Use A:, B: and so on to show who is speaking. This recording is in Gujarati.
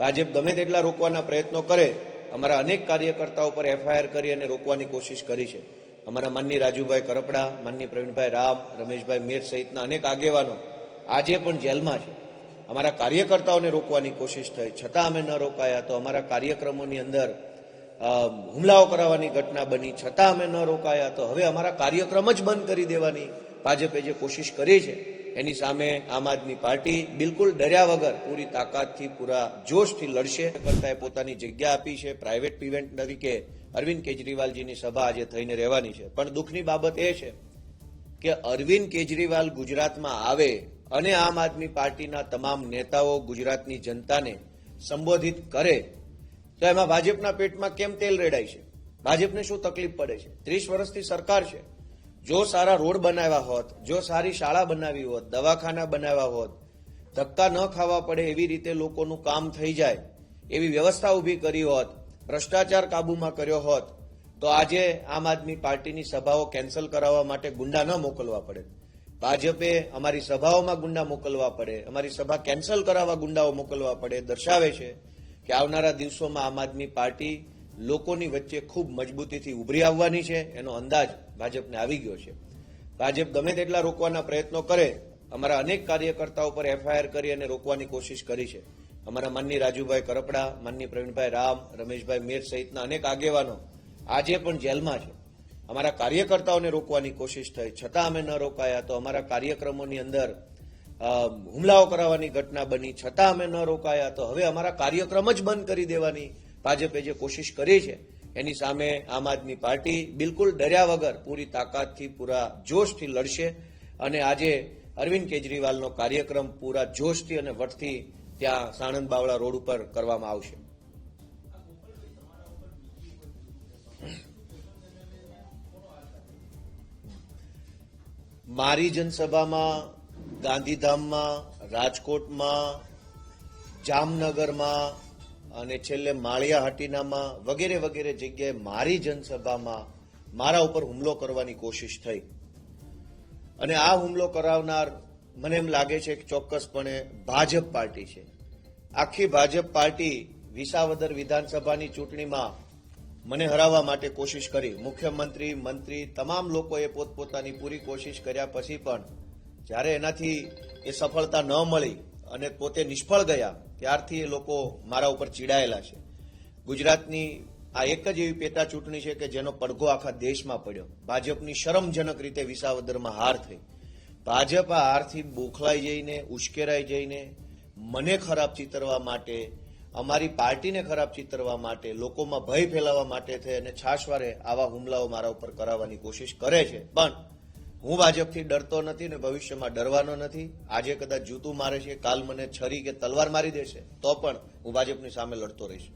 A: ભાજપ ગમે તેટલા રોકવાના પ્રયત્નો કરે, અમારા અનેક કાર્યકર્તાઓ પર એફઆઈઆર કરી અને રોકવાની કોશિશ કરી છે. અમારા માનની રાજુભાઈ કરપડા, માનની પ્રવીણભાઈ રામ, રમેશભાઈ મેર સહિતના અનેક આગેવાનો આજે પણ જેલમાં છે. અમારા કાર્યકર્તાઓને રોકવાની કોશિશ થઈ, છતાં અમે ન રોકાયા. તો અમારા કાર્યક્રમોની અંદર હુમલાઓ કરાવવાની ઘટના બની, છતાં અમે ન રોકાયા. તો હવે અમારા કાર્યક્રમ જ બંધ કરી દેવાની ભાજપે જે કોશિશ કરી છે, એની સામે આમ આદમી પાર્ટી બિલકુલ ડર્યા વગર પૂરી તાકાતથી, પૂરા જોશથી લડશે. કરતાએ પોતાની જગ્યા આપી છે. પ્રાઇવેટ ઇવેન્ટ તરીકે અરવિંદ કેજરીવાલજીની સભા આજે થઈને રહેવાની છે. પણ દુઃખની બાબત એ છે કે અરવિંદ કેજરીવાલ ગુજરાતમાં આવે અને આમ આદમી પાર્ટીના તમામ નેતાઓ ગુજરાતની જનતાને સંબોધિત કરે તો એમાં ભાજપના પેટમાં કેમ તેલ રેડાય છે? ભાજપને શું તકલીફ પડે છે? 30 વર્ષથી સરકાર છે. જો સારા રોડ બનાવ્યા હોત, જો સારી શાળા બનાવી હોત, દવાખાના બનાવ્યા હોત, ધક્કા ન ખાવા પડે એવી રીતે લોકોનું કામ થઈ જાય એવી વ્યવસ્થા ઊભી કરી હોત, ભ્રષ્ટાચાર કાબૂમાં કર્યો હોત, તો આજે આમ આદમી પાર્ટીની સભાઓ કેન્સલ કરાવવા માટે ગુંડા ન મોકલવા પડે. ભાજપે અમારી સભાઓમાં ગુંડા મોકલવા પડે, અમારી સભા કેન્સલ કરાવવા ગુંડાઓ મોકલવા પડે. દર્શાવે છે કે આવનારા દિવસોમાં આમ આદમી પાર્ટી લોકોની વચ્ચે ખૂબ મજબૂતીથી ઉભરી આવવાની છે. એનો અંદાજ ભાજપને આવી ગયો છે. ભાજપ ગમે તેટલા રોકવાના પ્રયત્નો કરે, અમારા અનેક કાર્યકર્તાઓ પર એફઆઈઆર કરી અને રોકવાની કોશિશ કરી છે. અમારા માનની રાજુભાઈ કરપડા, માનની પ્રવીણભાઈ રામ, રમેશભાઈ મેર સહિતના અનેક આગેવાનો આજે પણ જેલમાં છે. અમારા કાર્યકર્તાઓને રોકવાની કોશિશ થઈ, છતાં અમે ન રોકાયા. તો અમારા કાર્યક્રમોની અંદર હુમલાઓ કરાવવાની ઘટના બની, છતાં અમે ન રોકાયા. તો હવે અમારા કાર્યક્રમ જ બંધ કરી દેવાની ભાજપે જે કોશિશ કરી છે, એની સામે આમ આદમી પાર્ટી બિલકુલ ડર્યા વગર પૂરી તાકાતથી, પૂરા જોશથી લડશે. અને આજે અરવિંદ કેજરીવાલનો કાર્યક્રમ પૂરા જોશથી અને વટથી ત્યાં સાણંદ બાવળા રોડ ઉપર કરવામાં આવશે. મારી જનસભામાં, ગાંધીધામમાં, રાજકોટમાં, જામનગરમાં અને છેલ્લે માળિયા હાટીનામાં વગેરે વગેરે જગ્યાએ મારી જનસભામાં મારા ઉપર હુમલો કરવાની કોશિશ થઈ. અને આ હુમલો કરાવનાર મને એમ લાગે છે કે ચોક્કસપણે ભાજપ પાર્ટી છે. આખી ભાજપ પાર્ટી વિસાવદર વિધાનસભાની ચૂંટણીમાં મને હરાવવા માટે કોશિશ કરી. મુખ્યમંત્રી, મંત્રી, તમામ લોકોએ પોતપોતાની પૂરી કોશિશ કર્યા પછી પણ જ્યારે એનાથી એ સફળતા ન મળી અને પોતે નિષ્ફળ ગયા, ત્યારથી એ લોકો મારા ઉપર ચીડાયેલા છે. ગુજરાતની આ એક જ એવી પેટા ચૂંટણી છે કે જેનો પડઘો આખા દેશમાં પડ્યો. ભાજપની શરમજનક રીતે વિસાવદરમાં હાર થઈ. ભાજપ આ હારથી બોખલાઈ જઈને, ઉશ્કેરાઈ જઈને મને ખરાબ ચિતરવા માટે, અમારી પાર્ટીને ખરાબ ચિતરવા માટે, લોકોમાં ભય ફેલાવવા માટે થઈ અને છાશવારે આવા હુમલાઓ મારા ઉપર કરાવવાની કોશિશ કરે છે. પણ હું ભાજપથી ડરતો નથી ને ભવિષ્યમાં ડરવાનો નથી. આજે કદાચ જૂતું મારે છે, કાલ મને છરી કે તલવાર મારી દેશે, તો પણ હું ભાજપની સામે લડતો રહીશ.